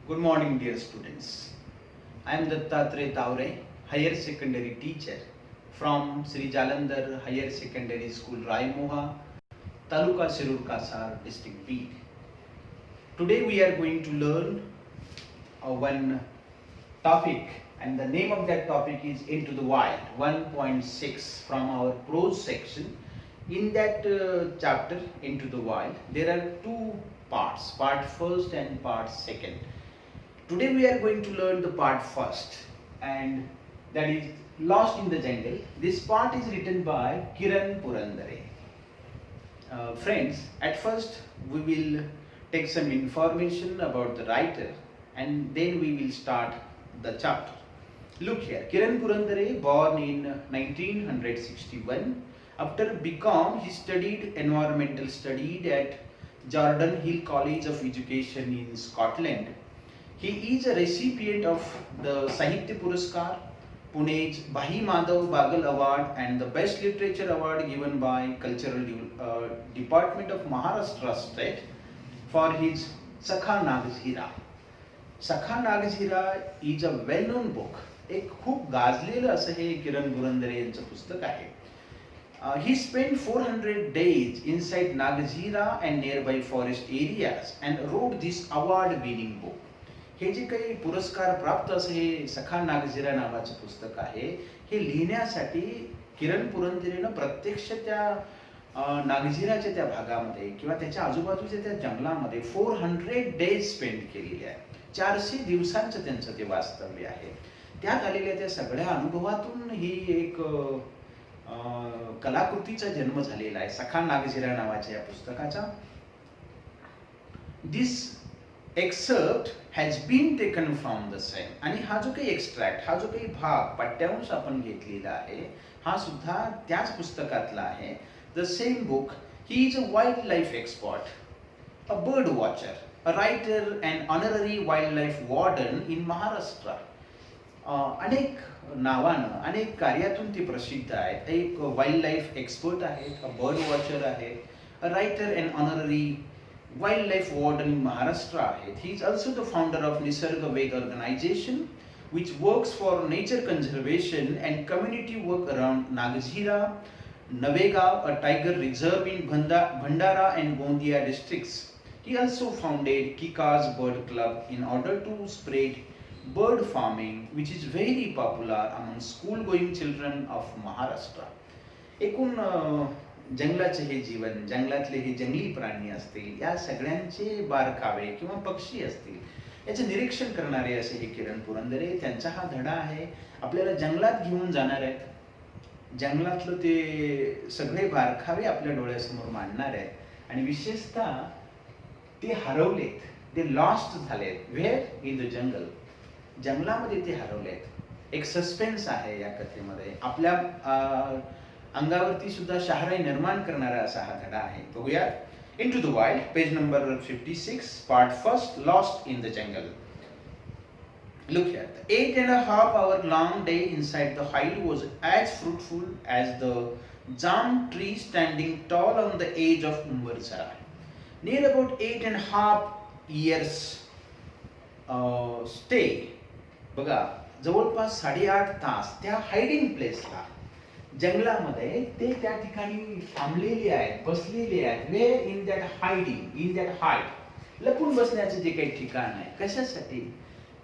Good morning, dear students. I am Dattatreya Tavre, higher secondary teacher from Sri Jalandhar Higher Secondary School, Raimuha, Taluka Sirur Kasar, District B. Today we are going to learn one topic, and the name of that topic is Into the Wild 1.6 from our prose section. In that chapter, Into the Wild, there are two parts, part first and part second. Today we are going to learn the part first, and that is Lost in the Jungle. This part is written by Kiran Purandare. Friends, at first we will take some information about the writer and then we will start the chapter. Look here, Kiran Purandare, born in 1961. After BCom, he studied environmental studies at Jordan Hill College of Education in Scotland. He is a recipient of the Sahitya Puraskar, Pune's Bhai Madhav Bagal Award, and the Best Literature Award given by Cultural Department of Maharashtra State for his Sakha Nagazhira. Sakha Nagazhira is a well-known book. एक खूप गाजलेलं असं हे किरण पुरंदरे यांचं पुस्तक आहे. He spent 400 days inside Nagazhira and nearby forest areas and wrote this award-winning book. हे जे काही पुरस्कार प्राप्त असे हे सखा नागझिरा नावाचे पुस्तक आहे, हे लिहिण्यासाठी किरण पुरंदरेनं प्रत्यक्ष त्या नागझिराच्या त्या भागामध्ये किंवा त्याच्या आजूबाजूच्या त्या जंगलामध्ये 400 डेज स्पेंड केलेले आहे. 400 दिवसांचं त्यांचं ते वास्तव्य आहे. त्यात आलेल्या त्या सगळ्या अनुभवातून ही एक कलाकृतीचा जन्म झालेला आहे, सखा नागझिरा नावाच्या या पुस्तकाचा. This excerpt has been taken from the same. आणि हा जो काही एक्स्ट्रॅक्ट, हा जो काही भाग पाठ्यांश आपण घेतलेला आहे, हा सुद्धा त्याच पुस्तकातला आहे. The same book. He is a wildlife expert, a bird watcher, a writer and honorary wildlife warden in Maharashtra. अनेक नावानं, अनेक कार्यातून ती प्रसिद्ध आहेत. एक वाईल्ड लाईफ एक्सपर्ट आहेत, अ बर्ड वॉचर आहेत, अ writer and honorary wildlife warden in Maharashtra. He is also the founder of Nisarga Ved organization, which works for nature conservation and community work around Nagazhira, Navegaon, a tiger reserve in Bhandara and Gondia districts. He also founded Kika's Bird Club in order to spread bird farming, which is very popular among school-going children of Maharashtra. एकूण जंगलाचे हे जीवन, जंगलातले हे जंगली प्राणी असतील, या सगळ्यांचे बारकावे किंवा पक्षी असतील, याचे निरीक्षण करणारे असे हे किरण पुरंदरे. त्यांचा हा धडा आहे. आपल्याला जंगलात घेऊन जाणार आहेत, जंगलातलं ते सगळे बारकावे आपल्या डोळ्यासमोर मांडणार आहेत. आणि विशेषतः ते हरवलेत, ते लॉस्ट झालेत. व्हेअर? इन द जंगल. जंगलामध्ये ते हरवलेत. एक सस्पेन्स आहे या कथेमध्ये. आपल्या अंगावरती सुद्धा शहाराई निर्माण करणारा असा हा धडा आहे. बघूया. Into the wild, page number 56, part first, lost in the jungle. Look here. The 8.5 hour long day inside the hide was as fruitful as the jam tree standing tall on the edge of Umbarsara. Near about 8.5 years stay. बघा, जवळपास 8.5 तास त्या hiding प्लेसला, जंगलामध्ये ते त्या ठिकाणी थांबलेले आहेत, बसलेले आहेत. Where? In that hiding, in that hide. लपून बसण्याचे जे काही ठिकाण आहे. कशासाठी?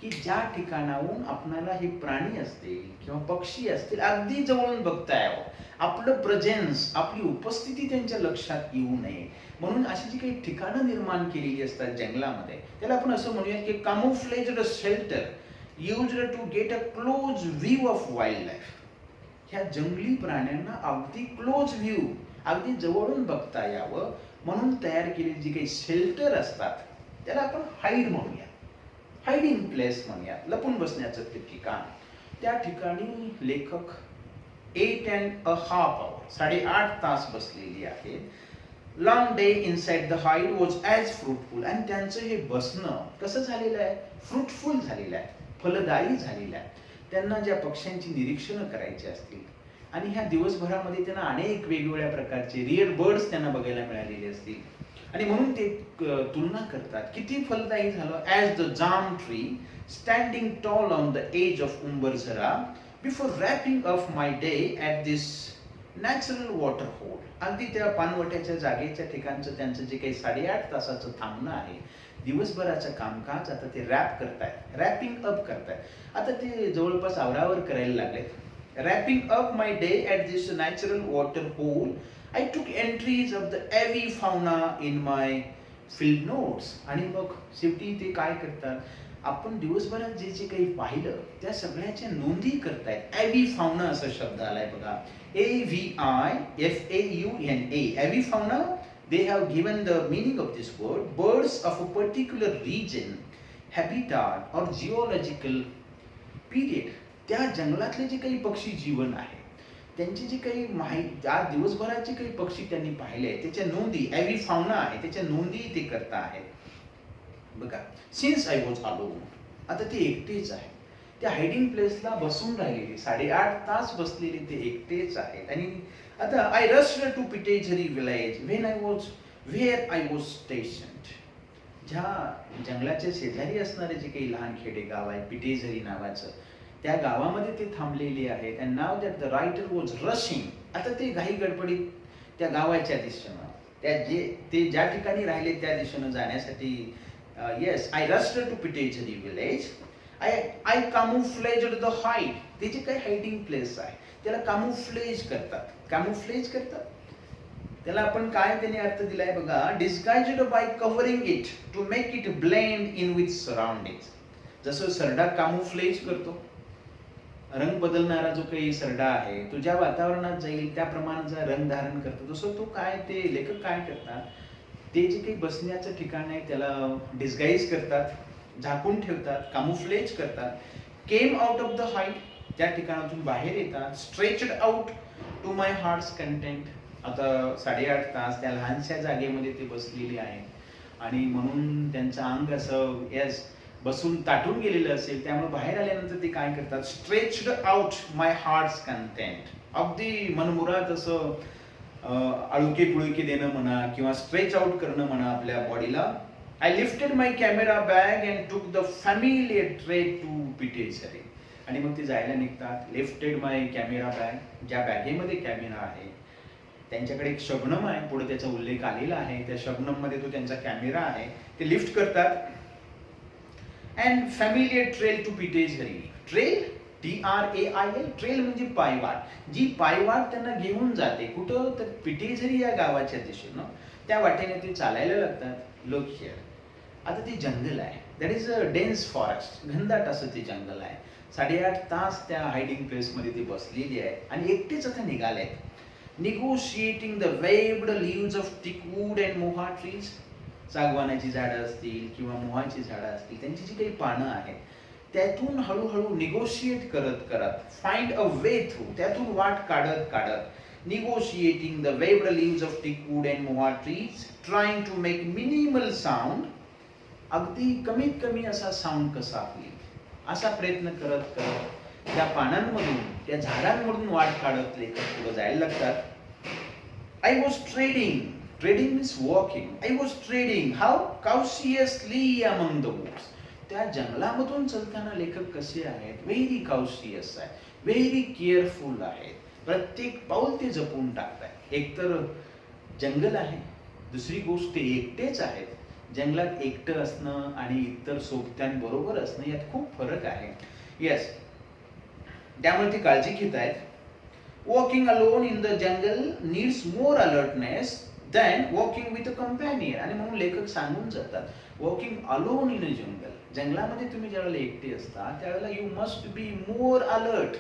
की ज्या ठिकाणाहून आपणाला हे प्राणी असतील किंवा पक्षी असतील अगदी जवळून बघता यावं, आपलं प्रेझेन्स, आपली उपस्थिती त्यांच्या लक्षात येऊ नये म्हणून अशी जी काही ठिकाणं निर्माण केलेली असतात जंगलामध्ये, त्याला आपण असं म्हणूया की camouflaged shelter used to get a close view of wildlife. ह्या जंगली प्राण्यांना अगदी क्लोज व्ह्यू, अगदी जवळून बघता यावं म्हणून तयार केलेली जी काही शेल्टर असतात, त्याला आपण हाईड म्हणूया, हायडिंग प्लेस म्हणूया, लपून बसण्याचं ते ठिकाण. त्या ठिकाणी लेखक 8.5 hours, 8.5 तास बसलेली आहे. Long day inside the hide was as fruitful. आणि त्यांचं हे बसणं कसं झालेलं आहे? फ्रुटफुल झालेलं आहे, फलदायी झालेलं आहे. त्यांना ज्या पक्ष्यांची निरीक्षणं करायची असतील आणि ह्या दिवसभरामध्ये त्यांना अनेक वेगवेगळ्या प्रकारचे रिअर बर्ड्स त्यांना बघायला मिळालेले असतील आणि म्हणून ते तुलना करतात. किती फलदायी झालं. As the jam tree standing tall on the edge of Umbarzara before wrapping off my day at this natural water hole. अगदी त्या पानवट्याच्या जागेच्या ठिकाणचं त्यांचं जे काही 8.5 तासाचं थांबणं आहे, दिवसभराचं कामकाज आता ते रॅप करतायत, रॅपिंग अप करतायत. आता ते जवळपास आवरावर करायला लागलेत. Wrapping up my day at this natural water hole I took entries of the avifauna in my field notes. आणि मग शेवटी ते काय करतात, आपण दिवसभरात जे जे काही पाहिलं त्या सगळ्याच्या नोंदी करतायत. एव्ही फाउना असा शब्द आलाय बघा, AVIFAUNA. एव्ही fauna, they have given the meaning of this word, birds of a particular region, habitat or geological period. त्या जंगलातले जे काही पक्षी जीवन आहे, त्यांची जी काही माहिती, आज दिवसभराचे काही पक्षी त्यांनी पाहिले त्याच्या नोंदी, एव्ही फाउना आहे त्याच्या नोंदी ते करता आहेत बघा. सिन्स आय वॉज अलोन, आता ते एकटेच आहे. त्या हायडिंग प्लेसला बसून राहिलेले 8.5 तास बसलेले ते एकटेच आहेत. आणि आता I rushed to Pitezari village when I was where I was stationed. ज्या जंगलाच्या शेजारी असणारे जे काही लहान खेडे गाव आहे पिटेझरी नावाचं, त्या गावामध्ये ते थांबलेले आहेत. And now that the writer was rushing. आता ते घाई गडबडीत त्या गावाच्या दिशेनं, ते ज्या ठिकाणी राहिले त्या दिशेनं जाण्यासाठी. Yes, I rushed to Pitezari village. I camouflaged the hide. ते जे काही हायडिंग प्लेस आहे त्याला कामुफ्लेज करतात. कामुफ्लेज करतात त्याला आपण काय त्याने अर्थ दिलाय बघा, disguised by covering it to make it blend in with surroundings. जसं सरडा कामुफ्लेज करतो, रंग बदलणारा जो काही सरडा आहे तो ज्या वातावरणात जाईल त्या प्रमाणाचा रंग धारण करतो, तसं तो काय ते लेखक काय करतात, ते जे काही बसण्याचं ठिकाण आहे त्याला डिस्गाइज करतात, झाकून ठेवतात, कामुफ्लेज करतात. Came out of the hide, त्या ठिकाणातून बाहेर येतात. Stretched out to my heart's content. आता 8.5 तास त्या लहानशा जागेमध्ये ते बसलेले आहेत आणि म्हणून त्यांचं अंग असं यस बसून ताटून गेलेलं असेल, त्यामुळे बाहेर आल्यानंतर ते काय करतात, स्ट्रेच्ड आउट माय हार्ट्स कंटेंट. अगदी मनमुराद असं आळुके पुळुके देणं म्हणा किंवा स्ट्रेच आउट करणं म्हणा आपल्या बॉडीला. I lifted my camera bag and took the familiar tread to Pitezari. आणि मग ते जायला निघतात. लिफ्टेड माय कॅमेरा बॅग, ज्या बॅगेमध्ये कॅमेरा आहे त्यांच्याकडे एक शबनम आहे, पुढे त्याचा उल्लेख आलेला आहे, त्या शबनम मध्ये तो त्यांचा कॅमेरा आहे, ते लिफ्ट करतात. And familiar trail to Pitezari. Trail TRAIL, trail म्हणजे पायवाट. जी पायवाट त्यांना घेऊन जाते कुठं तर पिटेझरी या गावाच्या दिशेनं, त्या वाटेने ते चालायला लागतात. लोक हिअर. आता ते जंगल आहे, that is a dense forest, घनदाट असं ते जंगल आहे. 8.5 तास त्या हायडिंग प्लेसमध्ये ते बसलेली आहेत आणि एकटेच आता निघालेत. Negotiating the waved leaves of teakwood and mahua trees. सागवानाची झाडं असतील किंवा मोहाची झाडं असतील, त्यांची जी काही पानं आहेत त्यातून हळूहळू निगोशिएट करत करत, फाइंड अ वे थ्रू, त्यातून वाट काढत काढत, negotiating the waved leaves of teakwood and mahua trees, trying to make minimal sound. अगदी कमीत कमी असा साऊंड कसा होईल असा प्रयत्न करत करत त्या पानांमधून, त्या झाडांमधून वाट काढत लेखक पुढे जायला लागतात. I was treading. Treading means walking. I was treading how cautiously among the woods. त्या जंगलामधून चलताना लेखक कसे आहेत, व्हेरी काउशियस आहे, व्हेरी केअरफुल आहेत. प्रत्येक पाऊल ते जपून टाकतात. एकतर जंगल आहे, दुसरी गोष्ट ते एकटेच आहेत. जंगलात एकटं असणं आणि इतर सोबत्यांबरोबर असणं यात खूप फरक आहे. येस, त्यामुळे ती काळजी घेत आहेत. Walking alone in the jungle needs more alertness than walking with a companion. आणि म्हणून लेखक सांगून जातात, वॉकिंग अलोन इन अ जंगल, जंगलामध्ये तुम्ही ज्यावेळेला एकटे असता त्यावेळेला you must be more alert,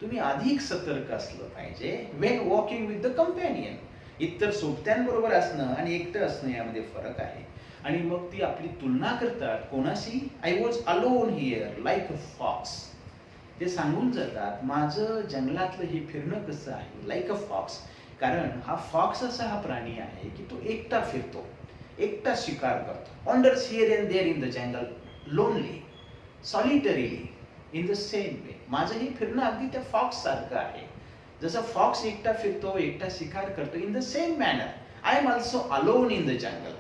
तुम्ही अधिक सतर्क असलं पाहिजे. Wien walking with the companion, इतर सोबत्यांबरोबर असणं आणि एकटं असणं यामध्ये फरक आहे. आणि मग ती आपली तुलना करतात कोणाशी, I was alone here like a fox. ते सांगून जातात माझं जंगलातलं हे फिरणं कसं आहे, लाईक अ फॉक्स. कारण हा फॉक्स असा हा प्राणी आहे की तो एकटा फिरतो, एकटा शिकार करतो. Wanders here and there in the jungle lonely, solitarily, in the same way. माझं हे फिरणं अगदी त्या फॉक्स सारखं आहे. जसं फॉक्स एकटा फिरतो, एकटा शिकार करतो, in the same manner I am also alone in the jungle.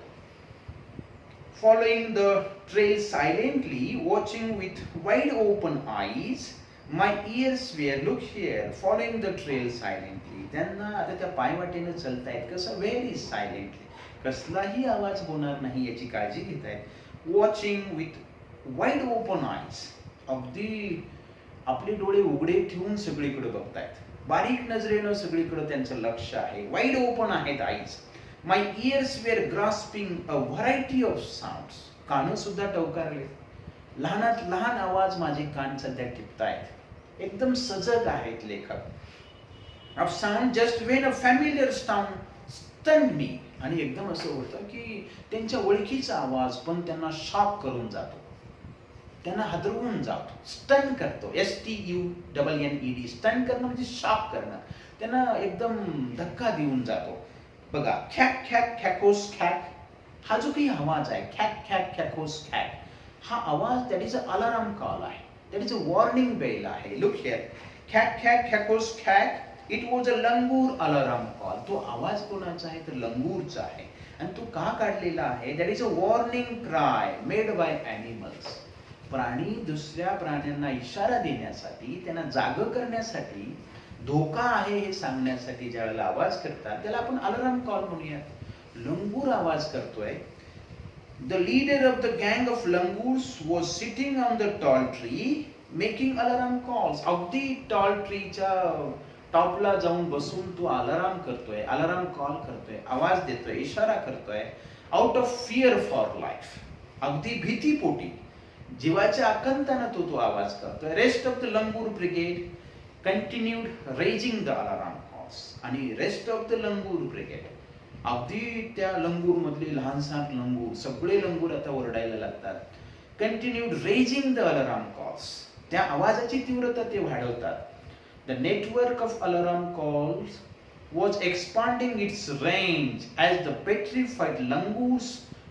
following the trail silently, watching with wide open eyes. My ears were, look here, following the trail silently. त्यांना आता त्या पायवाटेने चलतायत कसं, व्हेरी सायलेंटली, कसलाही आवाज होणार नाही याची काळजी घेत आहेत. Watching with wide open eyes, अगदी आपले डोळे उघडे ठेवून सगळीकडे बघतायत, बारीक नजरेनं सगळीकडे त्यांचं लक्ष आहे, वाईड ओपन आहेत eyes. My ears were grasping a variety of sounds, कानं सुद्धा टवकारले, लहानात लहान आवाज माझे कान सध्या टिपतायत, एकदम सजग आहेत लेखक. Of sound just when a familiar sound stunned me, आणि एकदम असं होतं की त्यांच्या ओळखीचा आवाज पण त्यांना शॉक करून जातो, त्यांना हादरवून जातो, स्टन करतो. STUNNED, स्टन करणं म्हणजे शॉक करणं, त्यांना एकदम धक्का देऊन जातो. बघा, खॅक खॅक खॅकोस खॅक, हा जो काही आवाज आहे, खॅक खॅक खॅकोस खॅक, हा आवाज that is a alarm call आहे, that is a warning bell आहे. लुक हिअर, खॅक खॅक खॅकोस खॅक, it was a langur alarm call. तो आवाज कोणाचा आहे तर लंगूरचा आहे, आणि तो का काढलेला आहे, that is a warning cry made by animals. प्राणी दुसऱ्या प्राण्यांना इशारा देण्यासाठी, त्यांना जाग करण्यासाठी, धोका आहे हे सांगण्यासाठी ज्या वेळेला आवाज करतात त्याला आपण अलार्म कॉल म्हणूयात. लंगूर आवाज करतोय. द लीडर ऑफ द गँग of langurs was sitting on the tall tree making alarm calls. अगदी टॉल ट्रीच्या टॉपला जाऊन बसून तो अलार्म करतोय, अलार्म कॉल करतोय, आवाज देतोय, इशारा करतोय. Out of fear for life, अगदी भीतीपोटी, जीवाच्या आकांतानं तो आवाज करतोय. Rest of the langur brigade continued raising the alarm calls, आणि rest of the langur brigade, अगदी त्या लंगूर मधले लहानसहान लंगूर, सगळे लंगूर आता ओरडायला लागतात. Continued raising the alarm calls, त्या आवाजाची तीव्रता ते वाढवतात. The network of alarm calls was expanding its range as the petrified langurs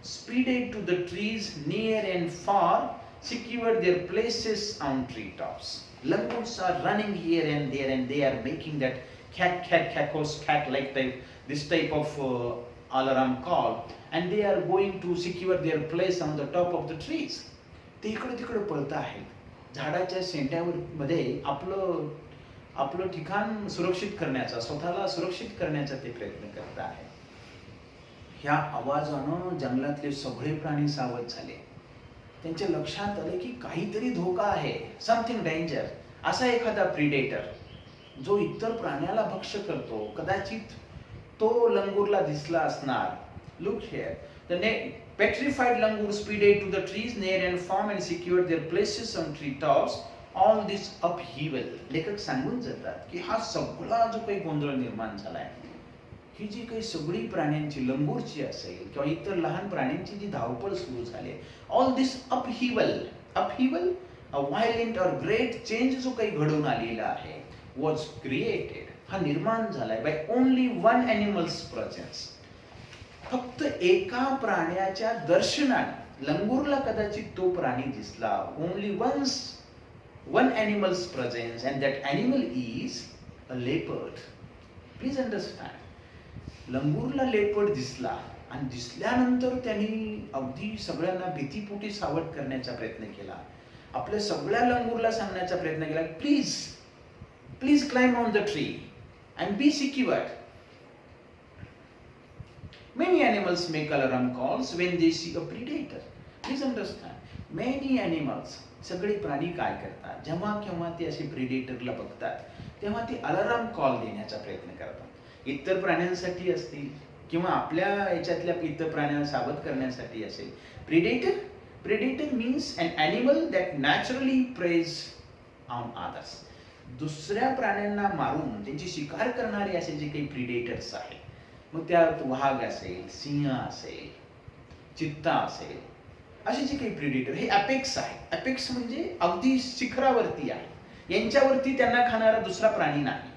speeded to the trees near and far, secured their places on treetops. Langurs are running here and there, and they are making that cat cat cackos cat like this type of alarm call, and they are going to secure their place on the top of the trees. ते इकडे तिकडे पळत आहेत, झाडाच्या शेंड्यावर मध्ये आपलं ठिकाण सुरक्षित करण्याचा, स्वतःला सुरक्षित करण्याचा ते प्रयत्न करत आहे. ह्या आवाजानं जंगलातले सगळे प्राणी सावध झाले. त्यांच्या लक्षात आले की काहीतरी धोका आहे, समथिंग डेंजर. असा एखादा प्रिडेटर जो इतर प्राण्याला भक्ष्य करतो, कदाचित तो लंगूरला दिसला असणार. Look here, the petrified langur speeded to the trees near and far and secured their places on tree tops. All this upheaval, लेखक सांगून जातात की हा सगळा जो काही गोंधळ निर्माण झालाय, ही जी काही सगळी प्राण्यांची, लंगूरची असेल किंवा इतर लहान प्राण्यांची जी धावपळ सुरू झाली, ऑल दिस अपहिवल, अ व्हायलेंट और ग्रेट चेंज जो काही घडून आलेला आहे, वॉज क्रिएटेड, हा निर्माण झालाय by only one animal's presence, फक्त एका प्राण्याच्या दर्शनाने. लंगूरला कदाचित तो प्राणी दिसला, only one animal's presence, and that animal is a leopard. Please understand, लंगूरला लेपर्ड दिसला, आणि दिसल्यानंतर त्यांनी अगदी सगळ्यांना भीतीपोटी सावध करण्याचा प्रयत्न केला. आपल्या सगळ्या लंगूरला सांगण्याचा प्रयत्न केला, please climb on the tree and be secured. Many animals make alarm calls when they see a predator. Please understand, many animals, सगळे प्राणी काय करतात, जेव्हा केव्हा ते असे प्रिडेटरला बघतात तेव्हा ते अलार्म कॉल देण्याचा प्रयत्न करतात. इतर प्राण्यांसाठी असतील किंवा आपल्या याच्यातल्या इतर प्राण्यांना सावध करण्यासाठी असेल. Predator means an animal that naturally preys on others. दुसऱ्या प्राण्यांना मारून त्यांची शिकार करणारे असे जे काही प्रिडेटर्स आहेत, मग त्यात वाघ असेल, सिंह असेल, चित्ता असेल, असे जे काही प्रिडेटर, हे अपेक्स आहे. अपेक्स म्हणजे अगदी शिखरावरती आहे, यांच्यावरती त्यांना खाणारा दुसरा प्राणी नाही.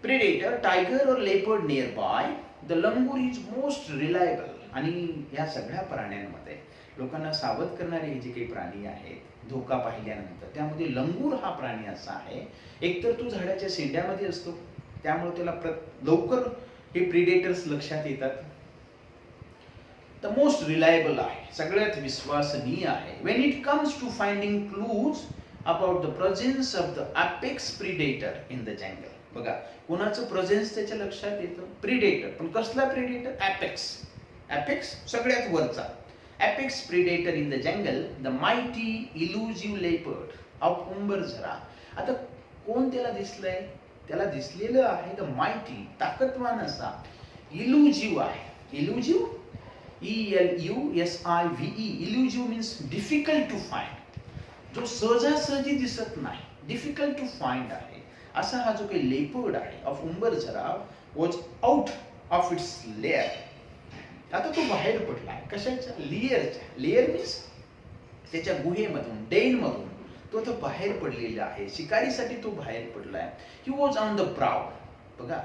प्रिडेटर, टायगर और leopard near by, the langur is most reliable. आणि या सगळ्या प्राण्यांमध्ये लोकांना सावध करणारे हे जे काही प्राणी आहेत, धोका पाहिल्यानंतर, त्यामध्ये लंगूर हा प्राणी असा आहे, एकतर तो झाडाच्या शेंड्यामध्ये असतो, त्यामुळे त्याला लवकर हे प्रिडेटर्स लक्षात येतात. द मोस्ट रिलायबल आहे, सगळ्यात विश्वसनीय आहे. When it comes to finding clues about the presence of the apex predator in the jungle. बघा, कोणाचं प्रेझेन्स त्याच्या लक्षात येतं, प्रिडेटर. पण कसला प्रिडेटर? अपेक्स. अपेक्स सगळ्यात वरचा. Apex predator in the jungle, the mighty elusive leopard of Umbarzara. आता कोण त्याला दिसलंय? त्याला दिसलेलं आहे द माइटी, ताकदवान असा. इल्युजिव्ह आहे. Elusive, ELUSIVE. Elusive means difficult to find, जो सहजासहजी दिसत नाही, डिफिकल्ट टू फाइंड आहे. असा हा जो काही लेपर्ड आहे of Umbarzara was out of its lair. आता तो बाहेर पडलाय. कशाच्या? लेअरच्या. लेअर मीन्स त्याच्या गुहेमधून, डेनमधून तो आता बाहेर पडलेला आहे. शिकारीसाठी तो बाहेर पडलाय. He was on the prowl. बघा,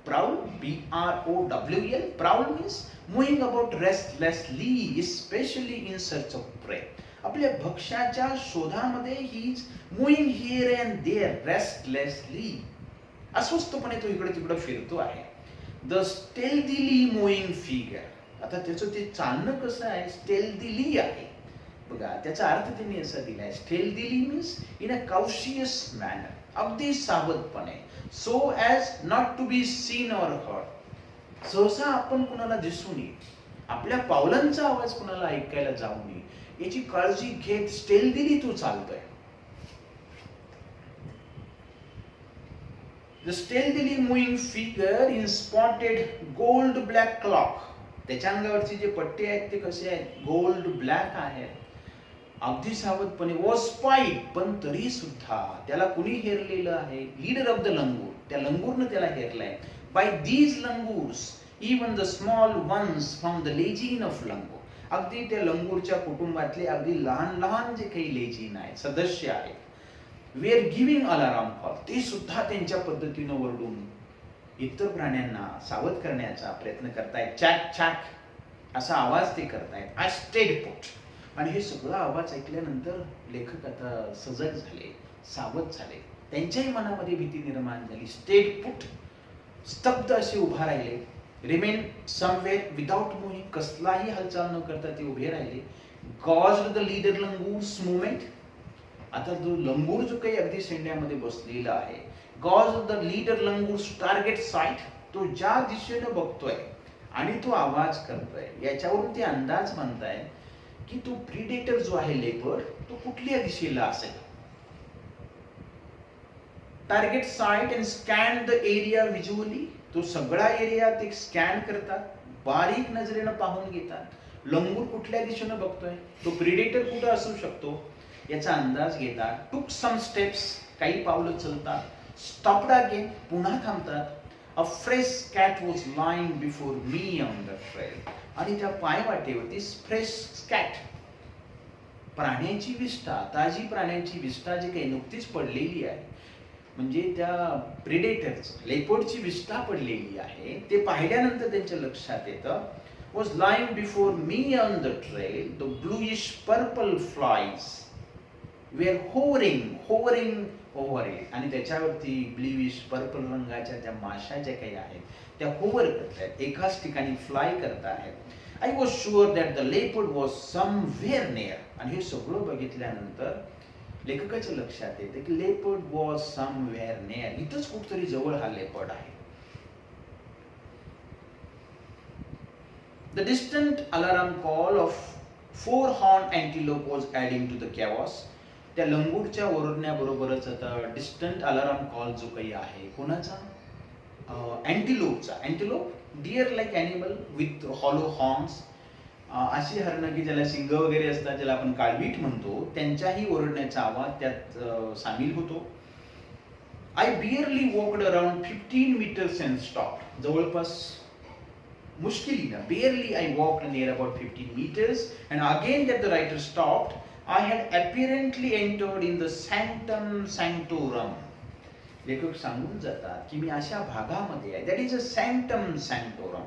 prowl, PROWL. Prowl means moving about restlessly, especially in search of prey. आपल्या भक्ष्याच्या शोधामध्ये he is moving here and there restlessly. अस्वस्थपणे तो इकडे तिकडे फिरतो आहे. The stealthily moving figure. आता त्याचं ते चालणं कसं आहे? स्टेल्थीली आहे. बघा, त्याचा अर्थ त्यांनी असा दिलाय, stealthily means in a cautious manner, अगदी सावधपणे. So as not to be seen or heard. सहसा आपण कुणाला दिसू नये, आपल्या पावलांचा आवाज कुणाला ऐकायला जाऊ नये याची काळजी घेत स्टेल्थीली तो चालतोय. The stealthily moving figure in spotted gold black cloth. त्याच्या अंगावरचे जे पट्टे आहेत ते कसे आहेत? गोल्ड ब्लॅक आहेत. अगदी सावधपणे. वॉज स्पाईड, पण तरी सुद्धा त्याला कुणी हेरलेलं आहे? Leader of the langur. त्या लंगूरनं त्याला हेरलाय. By these langurs even the small ones from the legion of langur. अगदी त्या लंगूरच्या कुटुंबातले अगदी लहान लहान जे काही लेजिन आहेत, सदस्य आहेत, we are giving alarm call. ते सुद्धा त्यांच्या पद्धतीनं वरडून इतर प्राण्यांना सावध करण्याचा प्रयत्न करतायत. चॅक चॅक असा आवाज ते करतायत. I stayed put. आणि हे सगळं आवाज ऐकल्यानंतर लेखक आता सजग झाले, सावध झाले. त्यांच्याही मनामध्ये भीती निर्माण झाली. स्टेड पुट, स्तब्ध असे उभा राहिले. रिमेन समवेअर विदाउट मूव्हिंग, कसलाही हालचाल न करता ते उभे राहिले. Gauged the leader langur's movement. आता जो लंगूर जो काही अगदी शेंड्यामध्ये बसलेला आहे, gauge the leader langur's target sight. तो ज्या दिशेनं बघतोय आणि तो आवाज करतोय, याच्यावरून ते अंदाज बांधताय की तो प्रिडेटर जो आहे लेपर्ड, तो कुठल्या दिशेला असेल. Target site and scan the area visually. तो सगळा एरिया ते स्कॅन करतात, बारीक नजरेनं पाहून घेतात. लंगूर कुठल्या दिशेनं बघतोय, तो प्रिडेटर कुठं असू शकतो याचा अंदाज घेतात. टूक सम स्टेप्स, काही पावलं चलतात. स्टॉप्ड अगेन, पुन्हा थांबतात. अ fresh cat was lying before me on the trail. आणि त्या पायवाटेवरती फ्रेश कॅट, प्राण्याची विष्ठा, ताजी प्राण्याची विष्ठा जी काही नुकतीच पडलेली आहे, म्हणजे त्या प्रिडेटरचं, लेपर्डची विष्ठा पडलेली आहे, ते पाहिल्यानंतर त्यांच्या लक्षात येतं. Was lying before me on the trail the bluish purple flies were hovering over it. आणि त्याच्यावरती ब्लूइश पर्पल रंगाच्या त्या माशा ज्या काही आहेत त्या होवर करत आहेत, एकाच ठिकाणी फ्लाय करत आहेत. I was sure that the leopard was somewhere near. आणि हे सगळं बघितल्यानंतर लेखकाच्या लक्षात येते की लेपर्ड वॉज समवेअर नियर, इथंच कुठतरी जवळ हा लेपर्ड आहे. The distant alarm call of 4 horn antelope was adding to the chaos. त्या लंगूरच्या ओरडण्याबरोबरच आता डिस्टंट अलार्म कॉल जो काही आहे, कोणाचा? अँटिलोपचा. Antelope deer like animal with hollow horns. अशी हरणं की ज्याला शिंग वगैरे असतात, ज्याला आपण काळवीट म्हणतो, त्यांच्याही ओरडण्याचा आवाज त्यात सामील होतो. I barely walked around 15 meters and stop. जवळपास मुश्किलीनं, barely I walked near about 15 meters and again that the writer stopped. I had apparently entered in the sanctum sanctorum. लेखक सांगून जातात की मी अशा भागामध्ये आहे, दॅट इज अ सॅन्क्टम सॅन्क्टोरम.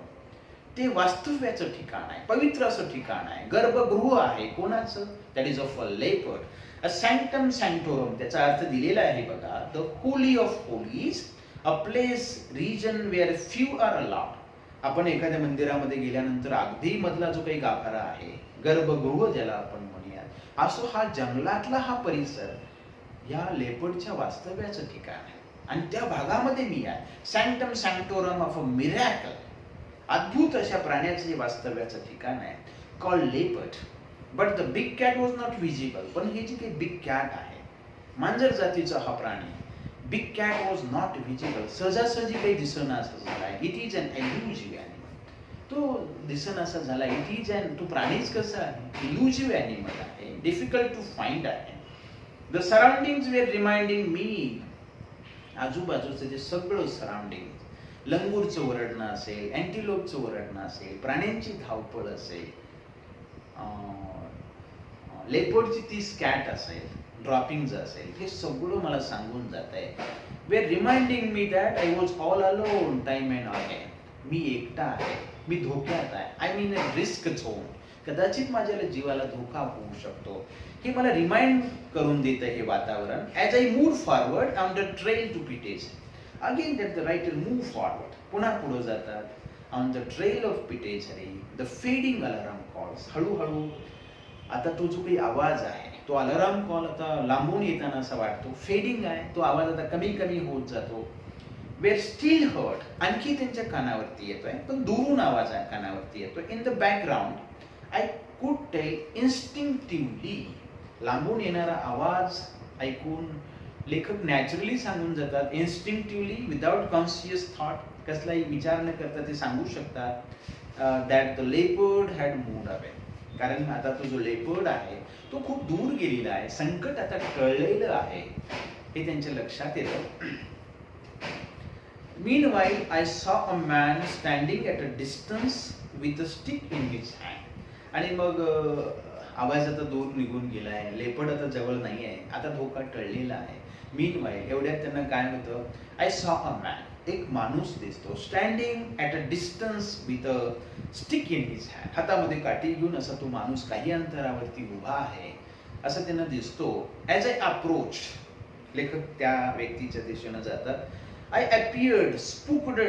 ते वास्तव्याचं ठिकाण आहे, पवित्र असं ठिकाण आहे, गर्भगृह आहे. कोणाचं? That is of a leopard. A sanctum sanctorum, त्याचा अर्थ दिलेला आहे बघा. The holy of holies, a place region where few are allowed. आपण एखाद्या मंदिरामध्ये गेल्यानंतर अगदी मधला जो काही गाभारा आहे, गर्भगृह ज्याला आपण म्हणूयात, असो हा जंगलातला हा परिसर या लेपर्डच्या वास्तव्याचं ठिकाण आहे. आणि त्या भागामध्ये मी आहे. सॅन्क्टम सॅन्क्टोरम ऑफ अ मिरॅकल, अद्भुत अशा प्राण्याचे वास्तव्याचं ठिकाण आहे, called leopard. But the big cat was not visible. पण हे जे काही बिग कॅट आहे, मांजर जातीचा हा प्राणी, big cat was not visible, सहजासहजी काही दिसना असं झाला. It is an elusive animal. तो दिसना असा झाला. इट इज अन, तो प्राणीच कसा आहे, इल्युजिव्ह ॲनिमल आहे, डिफिकल्ट टू फाइंड आहे. The surroundings were reminding me, आजूबाजूचं जे सगळं सराउंडिंग, लंगूरचं ओरडणं असेल, अँटिलोपचं ओरडणं असेल, प्राण्यांची धावपळ असेल, लेपर्डची ती स्कॅट असेल, ड्रॉपिंग्स असेल, हे सगळं मला सांगून जात आहे. Were reminding me that I was all alone time and again. मी एकटा आहे, मी धोक्यात आहे, I mean a risk zone. कदाचित माझ्या जीवाला धोका होऊ शकतो, हे मला रिमाइंड करून देतं हे वातावरण. As I move forward on the trail to Pitez. Again that the writer move forward, पुन्हा पुढे जातात. On the trail of Pitezari the fading alarm calls. हळूहळू आता तो जो काही आवाज आहे, तो अलार्म कॉल आता लांबून येताना असा वाटतो, फेडिंग आहे, तो आवाज आता कमी कमी होत जातो. वेर स्टील हर्ड, आणखी त्यांच्या कानावरती येतोय, पण दुरून आवाज आहे कानावरती येतोय. In the background I could tell instinctively. लांबून येणारा आवाज ऐकून लेखक नॅचरली सांगून जातात, इन्स्टिंक्टिव्हली, विदाउट कॉन्शियस थॉट, कसलाही विचार न करता ते सांगू शकतात that the leopard had moved away. कारण आता तो जो लेपर्ड आहे तो खूप दूर गेलेला आहे, संकट आता टळलेलं आहे, हे त्यांच्या लक्षात येतं. Meanwhile, I saw a man standing at a distance with a stick in his hand. आणि मग आवाज आता दूर निघून गेलाय, लेपर्ड आता जवळ नाही आहे, आता धोका टळलेला आहे. Meanwhile, एवढ्यात त्यांना काय होतं, I saw a man, एक माणूस दिसतो, standing at a distance with a stick in his hand. हातामध्ये काठी घेऊन असा तो माणूस काही अंतरावरती उभा आहे असं त्यांना दिसतो. ॲज आय अप्रोच, लेखक त्या व्यक्तीच्या दिशेनं जातात. I appeared spooked.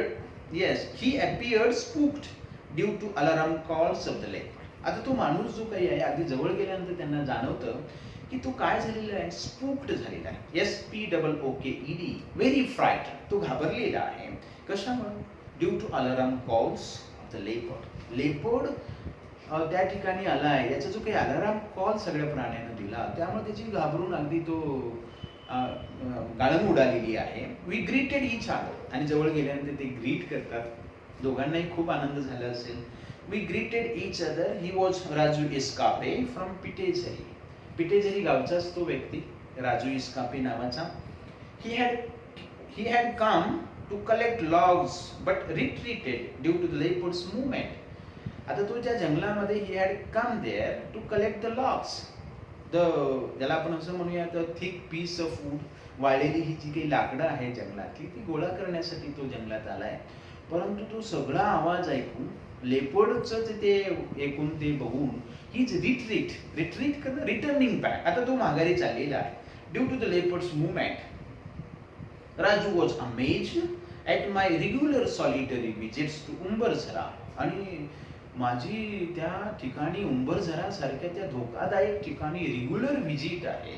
Yes, he appeared spooked due to alarm calls of the leopard. आता तो माणूस जो काही आहे, अगदी जवळ गेल्यानंतर त्यांना जाणवतं की तो काय झालेला आहे, स्पूक्ड झालेला आहे. SPOOKED, very frightened. तो घाबरलेला आहे. कशामुळे? Due to alarm calls of the leopard. Leopard त्या ठिकाणी आलाय, याचा जो काही अलार्म कॉल सगळ्या प्राण्यानं दिला, त्यामुळे त्याची घाबरून अगदी तो गाळण उडालेली आहे. We greeted each other. आणि जवळ गेल्यानंतर ते ग्रीट करतात. दोघांनाही खूप आनंद झाला असेल. We greeted each other. He was Raju Iskape from Pitezari. Pitezari गावचाच तो व्यक्ती, राजू इस्कापे नावाचा. He had come to collect logs but retreated due to the leopard's movement. आता तो त्या जंगलामध्ये he had come there to collect the logs, ज्याला आपण असं म्हणूया तर थिक पीस ऑफ वूड, वाळलेली ही जी काही लाकडं आहे जंगलातली, ती गोळा करण्यासाठी तो जंगलात आलाय. परंतु तो सगळा आवाज ऐकून, लेपर्डचं ते ऐकून, ते बघून, हीच रिट्रीट करणं, रिटर्निंग बॅक. आता तो माघारी चाललेला आहे. Due to the leopard's movement, Raju was amazed at my regular solitary visits to Umbarzara. आणि माझी त्या ठिकाणी उंबरझरा सारख्या त्या धोकादायक ठिकाणी रेग्युलर व्हिजिट आहे,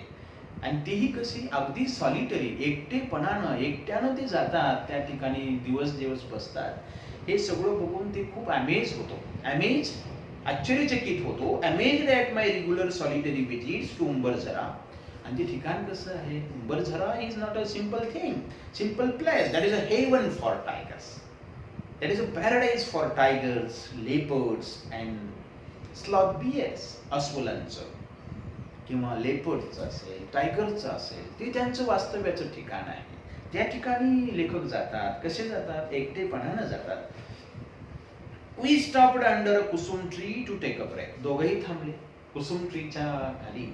आणि तेही कशी, अगदी सॉलिटरी, एकट्यानं ते जातात त्या ठिकाणी, दिवस बसतात. हे सगळं बघून ते खूप अमेज होतो. आश्चर्यचकित होतो. Amazed at my regular solitary visits to Umbarzara. आणि ते ठिकाण कसं आहे, Umbarzara is not a simple thing, simple place. That is a haven for tigers. That is a paradise for tigers, leopards and sloth bears. अस्वलांचं किंवा लेपर्डचं असेल, टायगरचं असेल, ते त्यांचं वास्तव्याचं ठिकाण आहे. त्या ठिकाणी लेखक जातात. कसे जातात? एकटेपणानं जातात. We stopped under a kusum tree to take a break. दोघंही थांबले कुसुम ट्रीच्या खाली,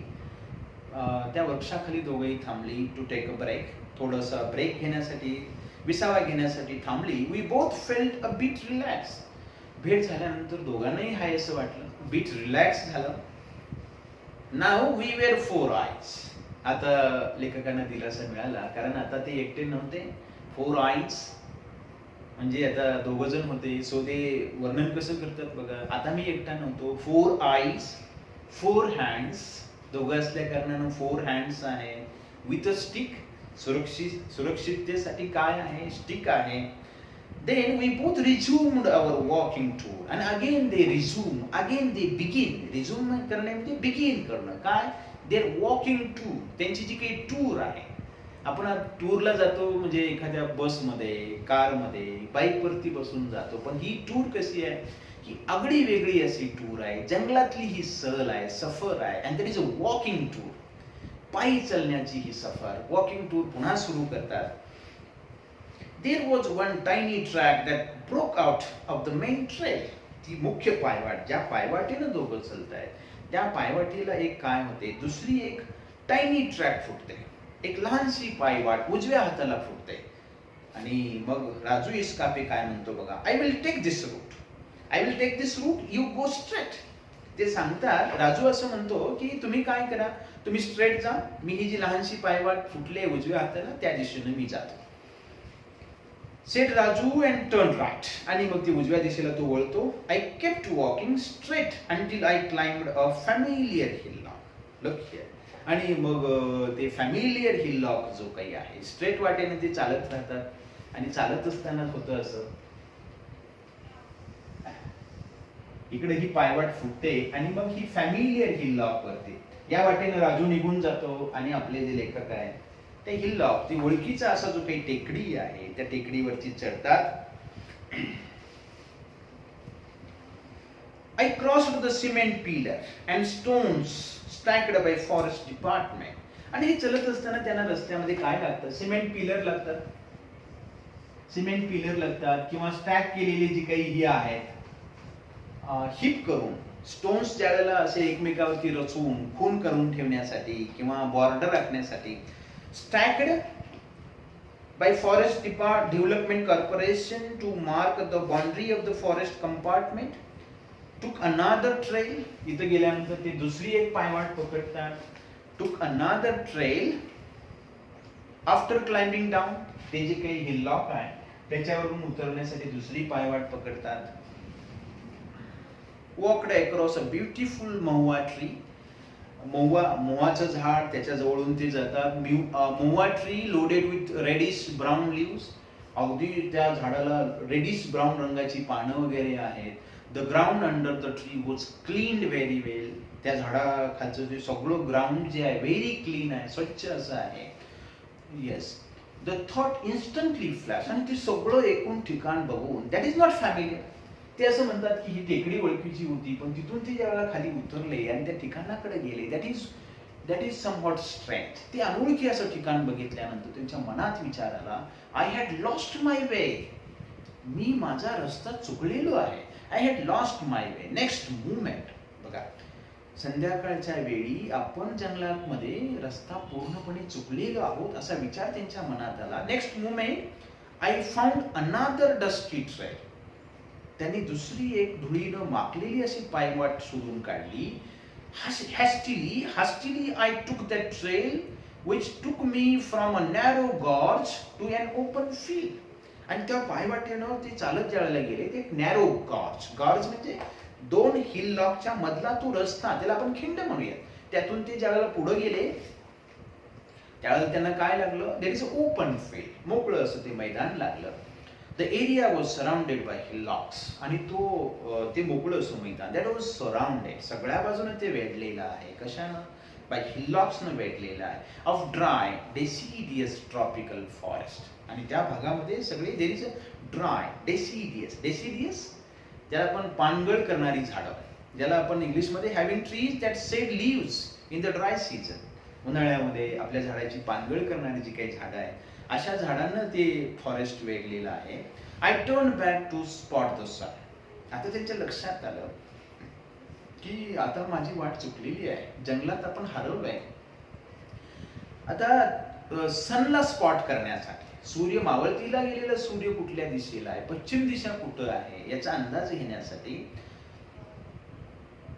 त्या वृक्षाखाली दोघंही थांबली. टू टेक अ ब्रेक, थोडंसं ब्रेक घेण्यासाठी, विसावा घेण्यासाठी थांबली. We both felt a bit relax. भेट झाल्यानंतर दोघांनाही हाय असं वाटलं, बीट रिलॅक्स झालं. Now we were 4 eyes. आता लेखकांना दिलासा मिळाला, कारण आता ते एकटे नव्हते. 4 eyes, म्हणजे आता दोघं जण होते, सो ते वर्णन कसं करतात बघा. आता मी एकटा नव्हतो. 4 आईज 4 हँड्स, दोघं असल्या कारणानं 4 हँड्स आहे, विथ अ स्टिक. सुरक्षिततेसाठी काय आहे, स्टिक आहे. Then we both resumed our walking tour, and again they resume, again they begin. Resume करणे म्हणजे begin करणं. काय, their walking tour, त्यांची जी काही टूर आहे. आपण टूरला जातो म्हणजे एखाद्या बसमध्ये, कारमध्ये, बाईकवरती बसून जातो, पण ही टूर कशी आहे, ही आगळी वेगळी अशी टूर आहे. जंगलातली ही सहल आहे, सफर आहे, and that is a walking tour. पायी चालण्याची ही सफर, वॉकिंग टूर पुन्हा सुरू करतात. There was one tiny track that broke out of the main trail. ती मुख्य पायवाट, ज्या पायवाटेनं दोघं चालतायत, त्या पायवाटेला एक काय होते, दुसरी एक टायनी ट्रॅक फुटते. एक लहानशी पायवाट उजव्या हाताला फुटते. आणि मग राजू इस्कापे काय म्हणतो बघा, I will take this route, I will take this route, you go straight. ते सांगतात, राजू असं म्हणतो की तुम्ही काय करा, तुम्ही स्ट्रेट जा, मी ही जी लहानशी पायवाट फुटले उजव्या हाताला त्या दिशेने मी जातो. Said Raju and turned right. आणि मग ती उजव्या दिशेला तो वळतो. I kept walking straight until I climbed a familiar hillock. Look here. आणि मग ते familiar hillock जो काही आहे, स्ट्रेट वाटेने ते चालत राहतात. आणि चालत असताना होतं असं, इकडे ही पायवाट फुटते आणि मग ही familiar hillock वरती या वाटेने राजू निघून जातो. आणि आपले जे लेखक आहेत ते हिललॉक, ती ओळखीचा असा जो काही टेकडी आहे, त्या टेकडीवरती चढतात. I crossed the cement pillar and stones stacked by forest department. आणि हे चलत असताना त्यांना रस्त्यामध्ये काय लागतं, सिमेंट पिलर लागतात, सिमेंट पिलर लागतात, किंवा स्टॅक केलेली जी काही ही आहेत, हिप करून स्टोन्स ज्यावेळेला असे एकमेकावरती रचून खून करून ठेवण्यासाठी किंवा बॉर्डर राखण्यासाठी, stacked by Forest Development Corporation to mark the boundary of the forest compartment. Took another trail. इथं गेल्यानंतर ते दुसरी एक पायवाट पकडतात. Took another trail after climbing down. ते जे काही हिललॉक आहे त्याच्यावरून उतरण्यासाठी दुसरी पायवाट पकडतात. Walked across a beautiful mahua tree. मोहाचं झाड, त्याच्या जवळून ते जातात. Mahua tree loaded with reddish brown leaves. अगदी त्या झाडाला रेडिश ब्राऊन रंगाची पानं वगैरे आहेत. The ground under the tree was cleaned very well. त्या झाडाखालचं जे सगळं ग्राउंड जे आहे व्हेरी क्लीन आहे, स्वच्छ असं आहे. Yes, the thought instantly flash. आणि ते सगळं एकूण ठिकाण बघून, दॅट इज नॉट फॅमिलियर. ते असं म्हणतात की ही टेकडी ओळखीची होती, पण तिथून ते ज्यावेळेला खाली उतरले आणि त्या ठिकाणाकडे गेले, दॅट इज समव्हॉट स्ट्रेंथ. ते अनोळखी असं ठिकाण बघितल्यानंतर त्यांच्या मनात विचार आला, I had lost my way. मी माझा रस्ता चुकलेलो आहे. I had lost my way. Next movement बघा, संध्याकाळच्या वेळी आपण जंगलामध्ये रस्ता पूर्णपणे चुकलेलो आहोत असा विचार त्यांच्या मनात आला. Next movement, I found another dusty trail. त्यांनी दुसरी एक धुळीनं माखलेली अशी पायवाट शोधून काढली. Hastily I took that trail which took me from a narrow gorge to an open field. आणि त्या पायवाटेनं ते चालत ज्यावेळेला गेले, ते एक नॅरो गॉर्ज म्हणजे दोन हिललॉकच्या मधला तो रस्ता, त्याला आपण खिंड म्हणूया, त्यातून ते ज्यावेळेला पुढे गेले त्यावेळेला त्यांना काय लागलं, there is a open field, मोकळं असं ते मैदान लागलं. The area was surrounded by hillocks. आणि ते मोकळं असं मैदान, दॅट वॉज सराउंडेड, सगळ्या बाजूने ते वेढलेलं आहे. कशानं, बाय हिलॉक्सनं वेढलेलं आहे. Of dry deciduous tropical forest. आणि त्या भागामध्ये सगळे there is a dry deciduous ज्याला आपण पानगळ करणारी झाडं, ज्याला आपण इंग्लिशमध्ये having trees that shed leaves in the dry season. उन्हाळ्यामध्ये आपल्या झाडाची पानगळ करणारी जी काही झाडं आहेत, अशा झाडांना ते फॉरेस्ट वेगलेलं आहे. I turn back to spot the sun. आता त्यांच्या लक्षात आलं की आता माझी वाट चुकलेली आहे, जंगलात आपण हरवलोय. आता सनला स्पॉट करण्यासाठी, सूर्य मावळतीला गेलेला सूर्य कुठल्या दिशेला आहे, पश्चिम दिशा कुठं आहे याचा अंदाज घेण्यासाठी,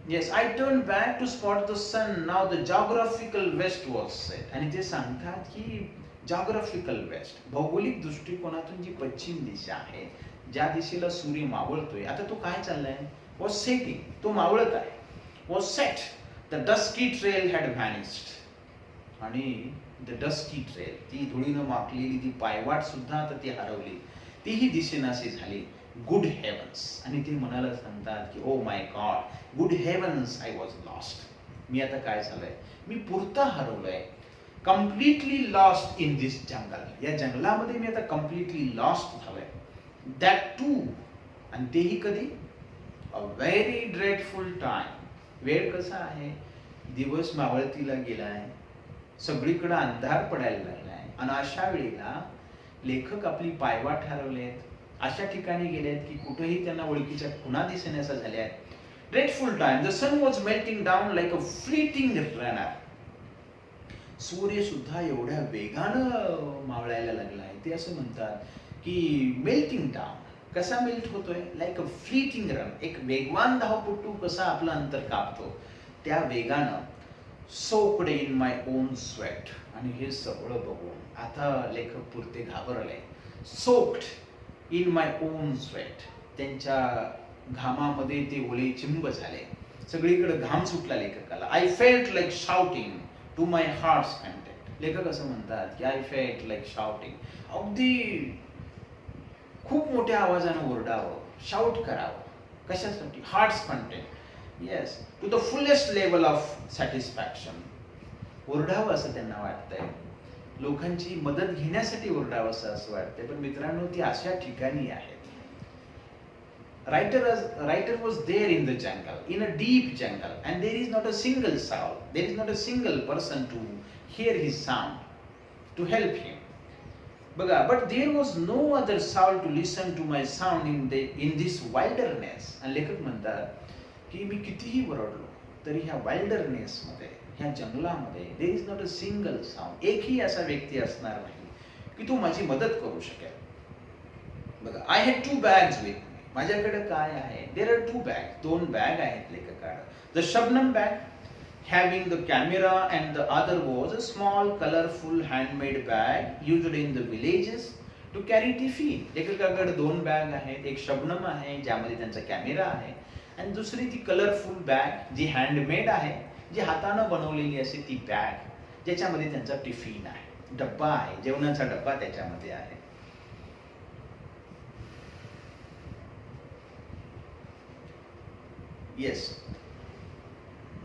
yes, I turn back to spot the sun. Now the geographical west was set. आणि ते सांगतात की जॉग्राफिकल वेस्ट, भौगोलिक दृष्टिकोनातून जी पश्चिम दिशा आहे, ज्या दिशेला सूर्य मावळतोय, आता तो काय चाललाय, वॉज सेटिंग, तो मावळत आहे, was set, the dusky trail had vanished, आणि द डस्की ट्रेल, ती धुळीनं माखलेली ती पायवाट सुद्धा आता ती हरवली, तीही दिसेनाशी झाली. गुड हेवन्स, आणि ते मनाला सांगतात की oh my God, good heavens, I was lost, मी आता काय झालंय, मी पुरता हरवलोय, completely lost in this jungle, या जंगलामध्ये मी आता कम्प्लिटली लॉस्ट झालोय. दॅट टू, आणि तेही कधी, अ व्हेरी ड्रेडफुल टाइम, वेळ कसा आहे, दिवस मावळतीला गेलाय, सगळीकडे अंधार पडायला लागलाय, आणि अशा वेळेला लेखक आपली पायवाट हरवलेत, अशा ठिकाणी गेलेत की कुठेही त्यांना ओळखीच्या खुणा दिसण्याचा झाल्या आहेत. Dreadful time, the sun was melting down like a fleeting runner, सूर्य सुद्धा एवढ्या वेगानं मावळायला लागलाय, ते असं म्हणतात की मेल्टिंग डाऊन, कसा मेल्ट होतोय, लाईक अ फ्लीटिंग रन, एक वेगवान धावपटू कसा आपलं अंतर कापतो, त्या वेगानं. Soaked in my on sweat, आणि हे सगळं बघून आता लेखक पुरते घाबरले. Soaked in my on sweat, त्यांच्या घामामध्ये ते ओले चिंब झाले, सगळीकडे घाम सुटला लेखकाला. I felt like shouting to my heart's content, लेखक असं म्हणतात की आय फेल्ट लाईक शाउटिंग, अगदी खूप मोठ्या आवाजानं ओरडावं, शाउट करावं, कशासाठी, heart's content, yes, to the fullest level of satisfaction, ओरडावं असं त्यांना वाटतंय, लोकांची मदत घेण्यासाठी ओरडावं असं वाटतंय. पण मित्रांनो, ती अशा ठिकाणी आहेत. Writer was there in the jungle, in a deep jungle, and there is not a single soul, there is not a single person to hear his sound, to help him. बघा, but there was no other soul to listen to my sound in this wilderness. आणि लेखक म्हणतात की मी कितीही ओरडलो तरी ह्या wilderness मध्ये, ह्या जंगलामध्ये, there is not a single sound, एकही असा व्यक्ती असणार नाही की तो माझी मदत करू शकेल. बघा, I had 2 bags with me, माझ्याकडे काय आहे, देर आर 2 bags, 2 बॅग आहेत लेखकाकडे. The shabnam bag having the camera and the other was a small colorful handmade bag used in the villages to carry tiffin. लेखकाकडे 2 bag आहेत, एक शबनम आहे ज्यामध्ये त्यांचा कॅमेरा आहे, आणि दुसरी ती कलरफुल बॅग जी हँडमेड आहे, जी हाताने बनवलेली असे ती बॅग, ज्याच्यामध्ये त्यांचा टिफिन आहे, डब्बा आहे, जेवणाचा डब्बा त्याच्यामध्ये आहे. Yes,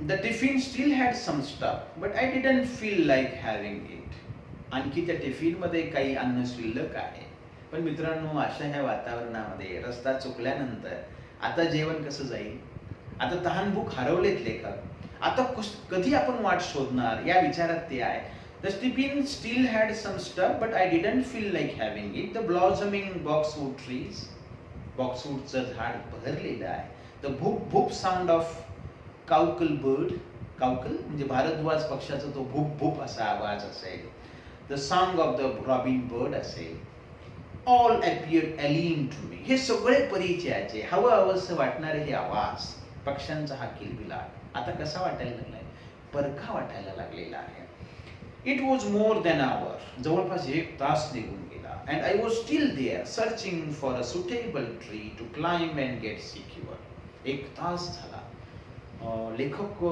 the tiffin still had some stuff, but I didn't feel like having it. आणखी त्या टिफिन मध्ये काही अन्न शिल्लक आहे. पण मित्रांनो, अशा ह्या वातावरणामध्ये रस्ता चुकल्यानंतर आता जेवण कसं जाईल, आता तहानभूक हरवलेत लेखक, आता कधी आपण वाट शोधणार या विचारात ते आहे. The tiffin still had some stuff, but I didn't feel like having it. The blossoming boxwood trees, boxwoodचं झाड बहरलेलं आहे. The boop boop sound of coucal bird, coucal म्हणजे भारद्वाज पक्षाचा तो भूप भूप असा आवाज असेल, the song of the robin bird असेल, all appeared alien to me, हे सगळे परिचयाचे, हवं हवंसं वाटणारे हे आवाज, पक्ष्यांचा हा किलबिलाट आता कसा वाटायला लागलाय, परखा वाटायला लागलेला आहे. It was more than hour, जवळपास 1 तास निघून गेला, and I was still there searching for a suitable tree to climb and get secure. 1 तास झाला, लेखक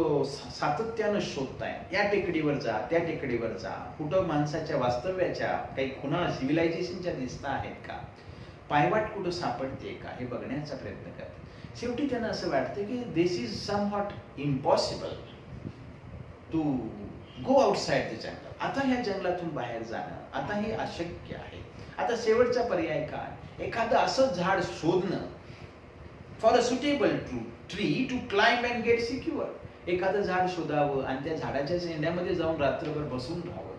सातत्यानं शोधताय, या टेकडीवर जा, त्या टेकडीवर जा, कुठं माणसाच्या वास्तव्याच्या काही खुणा सिव्हिलायझेशनच्या दिसत आहेत का, पायवाट कुठं सापडते का, हे बघण्याचा प्रयत्न करतात. शेवटी त्यांना असं वाटतं की this is somewhat impossible to go outside the jungle. आता ह्या जंगलातून बाहेर जाणं आता हे अशक्य आहे. आता शेवटचा पर्याय काय, एखादं असं झाड शोधणं, for a suitable tree to climb and get secure, एखादं झाड शोधावं आणि त्या झाडाच्या शेंड्यामध्ये जाऊन रात्रभर बसून राहावं,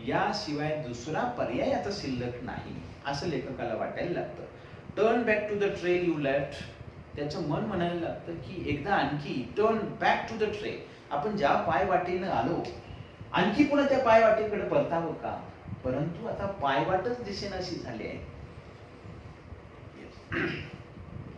याशिवाय दुसरा पर्याय आता शिल्लक नाही असं लेखकाला वाटायला लागतं. Turn back to the trail you left, त्याचं मन म्हणायला लागतं की एकदा आणखी turn back to the trail, आपण ज्या पायवाटेनं आलो आणखी पुन्हा त्या पायवाटेकडे परतावं का, परंतु आता पायवाटच दिसेनाशी झाली आहे.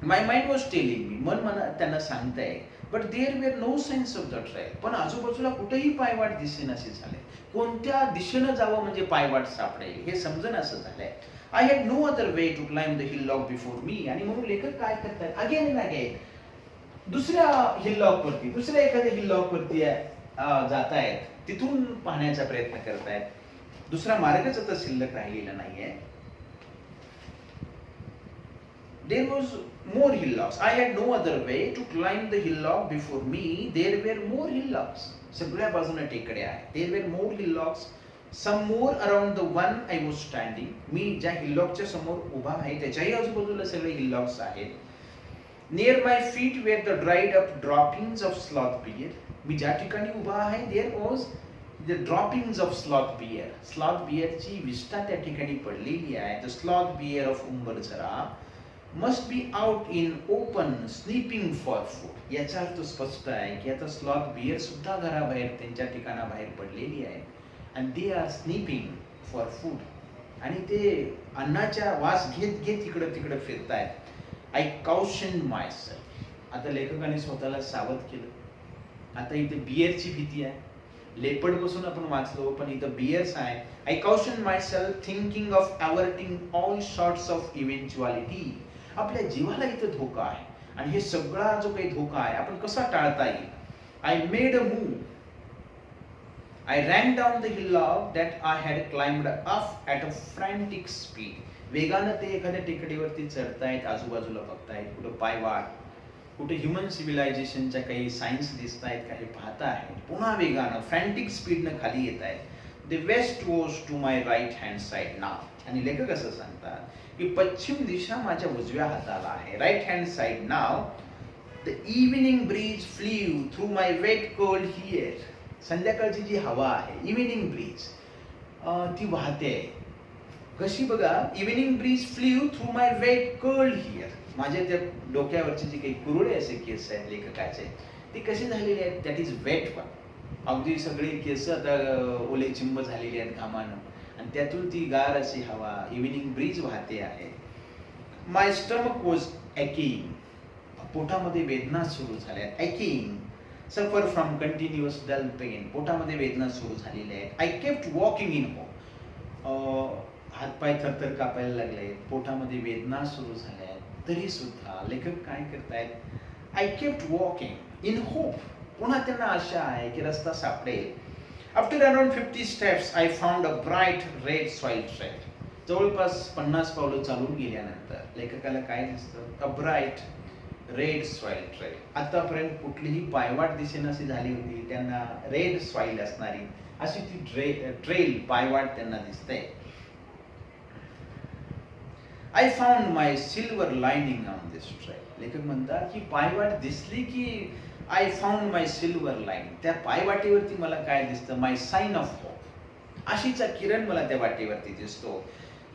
My mind was telling me, मन त्यांना सांगताय but there were no signs of the trail. पण आजूबाजूला कुठेही पायवाट दिसेनासे झाले. कोणत्या दिशेनं जावं म्हणजे पायवाट सापडेल हे समजेनासं झालंय. I had no other way to climb the hill before me. आणि म्हणून लेखक काय करतात, अगेन अँड अगेन दुसऱ्या हिल वरती, दुसऱ्या एखाद्या हिल वरती जात आहेत, तिथून पाहण्याचा प्रयत्न करतायत. दुसरा मार्गच आता शिल्लक राहिलेला नाहीये. There was more hillocks. I had no other way to climb the hillock before me. There were more hillocks. सगळ्या बाजूने टेकड्या आहेत. There were more hillocks. Some more around the one I was standing. मी ज्या हिल्लॉकच्या समोर उभा आहे त्याच्याही आजूबाजूला सगळे हिल्लॉक्स आहेत. Near my feet were the dried up droppings of sloth beer. मी ज्या ठिकाणी उभा आहे there was the droppings of sloth beer. Sloth beer ची विष्ठा त्या ठिकाणी पडलेली आहे. The sloth beer of उंबरझरा must be out in open sleeping for food. याचा अर्थ स्पष्ट आहे की आता स्लॉथ बियर सुद्धा घराबाहेर त्यांच्या ठिकाणाबाहेर पडलेली आहे and they are sleeping for food. आणि ते अन्नाच्या वास घेत घेत इकडं तिकडं फिरतायत. I cautioned myself. आता लेखकाने स्वतःला सावध केलं. आता इथे बियरची भीती आहे. लेपर्ड पासून आपण वाचलो, पण इथं बियर्स आहे. I cautioned myself thinking of averting all sorts of eventuality. आपल्या जीवाला इथं धोका आहे आणि हे सगळा जो काही धोका आहे आपण कसा टाळता येईल. I made a move. I ran down the hillock that I had climbed up at a frantic speed. वेगानं ते एखाद्या टेकडीवरती चढतायत, आजूबाजूला बघतायत, कुठं पायवाट, कुठे ह्युमन सिव्हिलायझेशनच्या काही सायन्स दिसत आहेत, काही पाहता आहेत. पुन्हा वेगानं फ्रँटिक स्पीडनं खाली येत आहेत. The west was to my right hand side now. आणि लेखक असं सांगतात की पश्चिम दिशा माझ्या उजव्या हाताला आहे. राईट हँड साइड नाव. The evening breeze flew through my wet cold hair. संध्याकाळची जी हवा आहे, इव्हिनिंग ब्रीज, ती वाहते. कशी बघा, evening breeze flew through my wet cold hair. माझ्या त्या डोक्यावरचे जे काही कुरळे असे केस आहेत लेखकाचे, ते कसे झालेले आहेत, दॅट इज वेट वन. अगदी सगळे केस आता ओले चिंब झालेले आहेत घामानं आणि त्यातून ती गार अशी हवा, इव्हिनिंग ब्रीज वाहते आहे. माय स्टमक वॉज ॲकिंग. पोटामध्ये वेदना सुरू झाल्या. ॲकिंग, suffer from continuous dull pen. पोटामध्ये वेदना सुरू झालेल्या आहेत. I kept walking in hope. हातपाय थरथर कापायला लागले, पोटामध्ये वेदना सुरू झाल्या आहेत. तरी सुद्धा लेखक काय करतायत, I kept walking in hope. पुन्हा त्यांना आशा आहे की रस्ता सापडेल. After around 50 steps I found a bright red soil trail. जवळपास 50 पावलं चालून गेल्यानंतर लेखकाला काय दिसतं, a bright red soil trail. आतापर्यंत कुठलीही पायवाट दिसेनाशी झाली होती, त्यांना रेड सॉइल असणारी अशी ती ट्रेल पायवाट त्यांना दिसते. I found my silver lining on this trail. लेखक म्हणतात की पायवाट दिसली की I found my silver line. त्या पायवाटेवरती मला काय दिसतं, माय साइन ऑफ होप. आशेचा किरण मला त्या वाटेवरती दिसतो.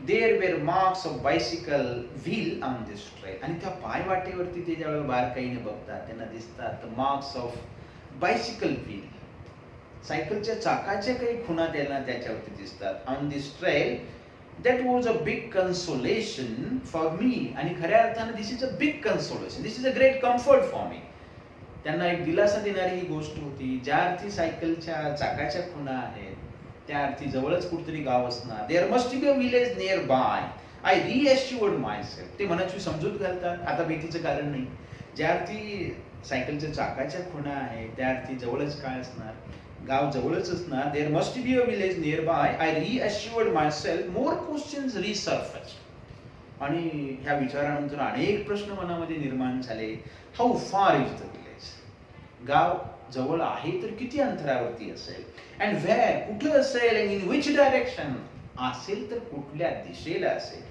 There were marks of bicycle wheel on this trail. आणि त्या पायवाटेवरती ते ज्यावेळेला बारकाईने बघतात त्यांना दिसतात मार्क्स ऑफ बायसिकल व्हील. सायकलच्या चाकाच्या काही खुणा त्यांना त्याच्यावरती दिसतात. On this trail that was a big consolation for me. आणि खऱ्या अर्थानं this is a big consolation, this is a great comfort for me. त्यांना एक दिलासा देणारी ही गोष्ट होती. ज्या अर्थी सायकलच्या चाकाच्या खुणा आहेत त्या अर्थी जवळच कुठतरी गाव असणार. There must be a village nearby. I reassured myself. ते मनाची समजूत घालतात, आता भीतीचं कारण नाही. ज्या अर्थी सायकलच्या चाकाच्या खुणा आहेत त्या अर्थी जवळच काय असणार, गाव जवळच असणार. There must be a village nearby. I reassured myself. More questions resurfaced. आणि ह्या विचारानंतर अनेक प्रश्न मनामध्ये निर्माण झाले. How far is the village. गाव जवळ आहे तर किती अंतरावरती असेल. अँड व्हेअर, कुठं असेल. अँड इन विच डायरेक्शन, असेल तर कुठल्या दिशेला असेल.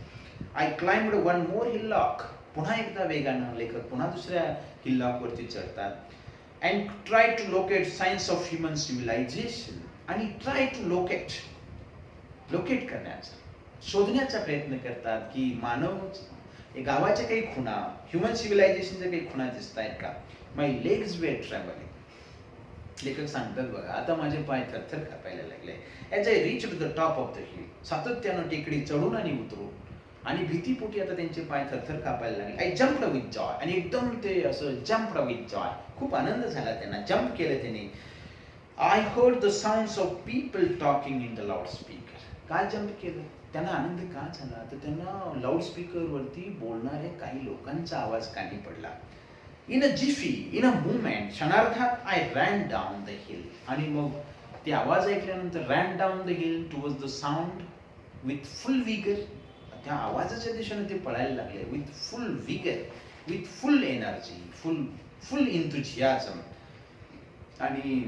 I climbed one more hillock. पुन्हा एकदा वेगानं लेखक पुन्हा दुसऱ्या हिलॉकवरती चढतात. And try to locate science of human civilisation. आणि ट्राय टू लोकेट करण्याचा, शोधण्याचा प्रयत्न करतात की मानव गावाच्या काही खुणा, ह्युमन सिव्हिलायझेशनच्या काही खुणा दिसत आहेत का. My legs were travelling. लेखक सांगतात बघा, आता माझे पाय थरथर कापायला लागले. As I reach to the top of the hill. सातत्यानं टेकडी चढून आणि उतरून आणि भीतीपोटी आता त्यांचे पाय थरथर कापायला लागले. आय जम्प्ड विथ जॉय, आणि एकदम ते असं जम्प्ड विथ जॉय, खूप आनंद झाला त्यांना, जम्प केलं त्यांनी. I heard the sounds of people talking in the loud speaker. काय जम्प केलं, त्यांना आनंद का झाला, तर त्यांना लाऊड स्पीकरवरती बोलणाऱ्या काही लोकांचा आवाज कानी पडला. In a jiffy, in a movement, क्षणार्धात I ran down the hill. आणि मग ते आवाज ऐकल्यानंतर ran down the hill towards the sound with full vigour. त्या आवाजाच्या दिशेने ते पळायला लागले with full vigour, with full energy, full enthusiasm. आणि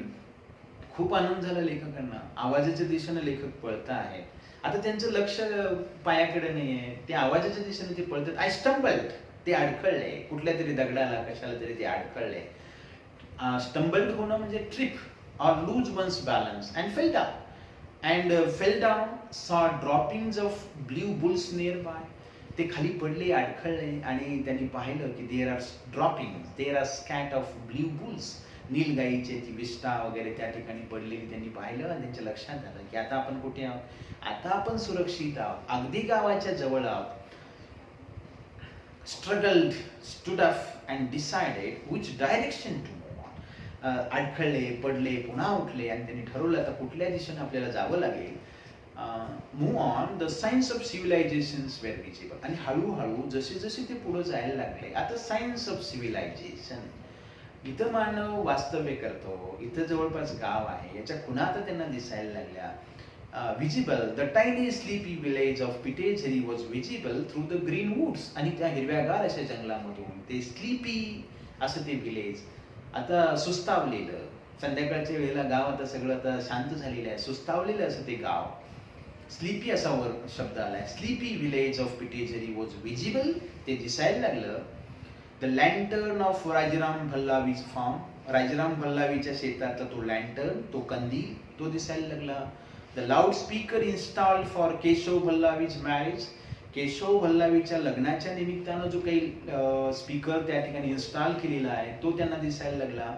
खूप आनंद झाला लेखकांना. आवाजाच्या दिशेने लेखक पळत आहे. आता त्यांचं लक्ष पायाकडे नाही आहे, ते आवाजाच्या दिशेने ते पळतात. आय स्टंबल्ड, ते अडखळले कुठल्या तरी दगडाला, कशाला तरी ते अडखळले. स्टंबल्ड होणं म्हणजे trip or lose one's balance and fell down, saw droppings of blue bulls nearby. ते खाली पडले, अडखळले, आणि त्यांनी पाहिलं की there are droppings, there are scat of blue bulls, नीलगाईचे ती विष्ठा वगैरे त्या ठिकाणी पडलेली त्यांनी पाहिलं. आणि त्यांच्या लक्षात झालं की आता आपण कुठे आहोत, आता आपण सुरक्षित आहोत, अगदी गावाच्या जवळ आहोत. struggled, stood up and decided which direction to. अडखळले, पडले, पुन्हा उठले, आणि त्यांनी ठरवलं आता कुठल्या दिशेने आपल्याला जावं लागेल. Move on, the signs of civilisations were visible. आणि हळूहळू जसे जसे ते पुढे जायला लागले, आता सायन्स ऑफ सिव्हिलायझेशन, इथं मानव वास्तव्य करतो, इथं जवळपास गाव आहे, याच्या खुणा आता त्यांना दिसायला लागल्या. Visible, the tiny sleepy village of Pitezari was visible through the green woods. आणि त्या हिरव्यागार अशा जंगलामधून ते स्लीपी असं ते विलेज, आता सुस्तावलेलं, संध्याकाळच्या वेळेला गाव आता सगळं आता शांत झालेलं आहे, सुस्तावलेलं असं ते गाव, स्लीपी असा वर शब्द आलाय. Sleepy village of Pitezari was visible, ते दिसायला लागलं. The lantern of Rajaram Bhallavi's farm, Rajaram भल्लावीच्या शेतातला तो लँटर्न, तो कंदील, तो दिसायला लागला. The loud speaker installed for Keshav Bhallavi's marriage, Keshav भल्लावीच्या लग्नाच्या निमित्तानं जो काही स्पीकर त्या ठिकाणी इन्स्टॉल केलेला आहे तो त्यांना दिसायला लागला.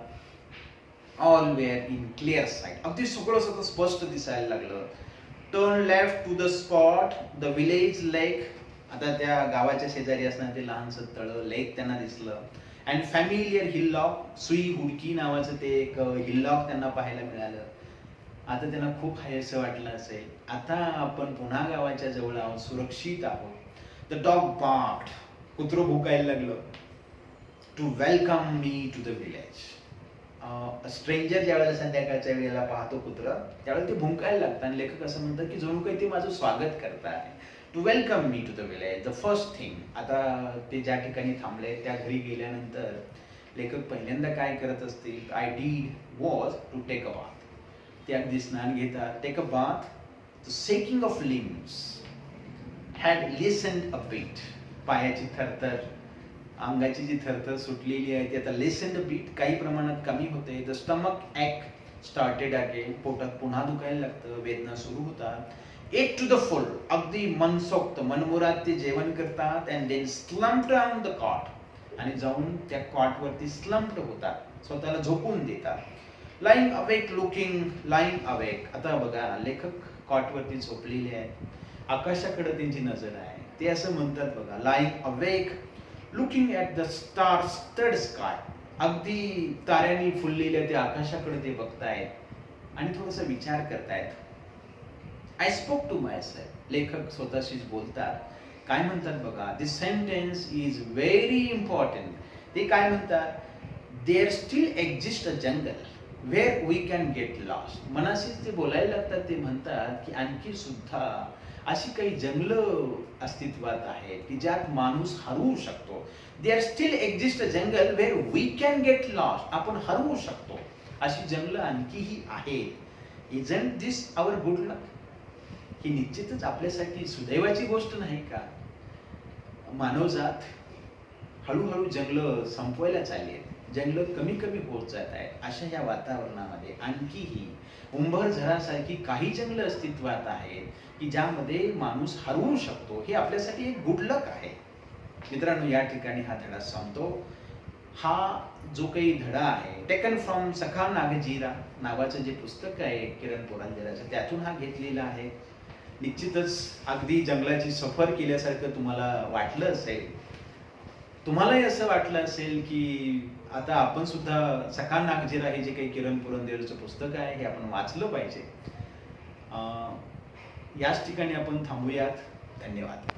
All were in clear sight, अगदी सगळं सगळं स्पष्ट दिसायला लागलं. Turn left to the spot the village lake, आता त्या गावाच्या शेजारी असणारं ते लहानसं तळं, लेक त्यांना दिसलं. अँड फॅमिलियर हिललॉक, सुई हुडकी नावाचं ते एक हिललॉक त्यांना पाहायला मिळालं. आता त्यांना खूप हायसं वाटलं असेल, आता आपण पुन्हा गावाच्या जवळ आहोत, सुरक्षित आहोत. द डॉग बार्क्ड, कुत्रं भुकायला लागलं. To welcome me to the village. Stranger ज्यावेळेला संध्याकाळच्या वेळेला पाहतो कुत्रं, त्यावेळेला ते भुंकायला लागतं, आणि लेखक असं म्हणतात की जणू काही ते माझं स्वागत करत आहे. To welcome me to the village, the first thing. आता ते ज्या ठिकाणी थांबले त्या घरी गेल्यानंतर लेखक पहिल्यांदा काय करत असतील, I did was to take a bath. ते अगदी स्नान घेतात. Take a bath, the shaking of limbs had lessened a bit. पायाची थरथर, अंगाची जी थरथर सुटलेली आहे ती आता लिसन्ड अ बीट, काही प्रमाणात कमी होते. द स्टमक ॲक स्टार्टेड अगेन, पोटात पुन्हा दुखायला लागतं, वेदना सुरू होतात. एट टू द फुल, अगदी मनसोक्त मनमुराद ते जेवण करतात. And then slumped on the cot, आणि जाऊन त्या कॉटवरती स्लम्प्ड होतात, स्वतःला झोपून देतात. Lying awake looking, lying awake, आता बघा लेखक कॉटवरती झोपलेले आहेत, आकाशाकडे त्यांची नजर आहे. ते असं म्हणतात बघा, lying awake looking at the star stud sky, अगदी ताऱ्यांनी फुललेल्या त्या आकाशाकडे ते बघतायत आणि थोडासा विचार करतायत. I spoke to myself, लेखक स्वतःशीच बोलतात. काय म्हणतात बघा, this sentence is very important. ते काय म्हणतात, there still exist a jungle where we can get lost. मनाशीच ते बोलायला लागतात. ते म्हणतात की आणखी सुद्धा अशी काही जंगलं अस्तित्वात आहेत की ज्यात माणूस हरवू शकतो. There still exist a jungle where we can get lost, आपण हरवू शकतो, अशी जंगलं आणखीही आहेत. इजंट दिस आवर गुड लक, ही निश्चितच आपल्यासाठी सुदैवाची गोष्ट नाही का? मानवजात हळूहळू जंगलं संपवायला चालली आहेत, जंगलं कमी कमी होत जात आहेत. अशा या वातावरणामध्ये आणखीही उंबरझरासारखी काही जंगलं अस्तित्वात आहेत की ज्यामध्ये माणूस हरवू शकतो. हे आपल्यासाठी एक गुड लक आहे. मित्रांनो, या ठिकाणी हा धडा संपतो. हा जो काही धडा आहे टेकन फ्रॉम सखा नागजीरा नावाचं जे पुस्तक आहे किरण पोरांजराचं, त्यातून हा घेतलेला आहे. निश्चितच अगदी जंगलाची सफर केल्यासारखं तुम्हाला वाटलं असेल. तुम्हालाही असं वाटलं असेल की आता आपण सुद्धा सखा नागझिरा हे जे काही किरण पुरंदेरचं पुस्तक आहे हे आपण वाचलं पाहिजे. याच ठिकाणी आपण थांबूयात. धन्यवाद.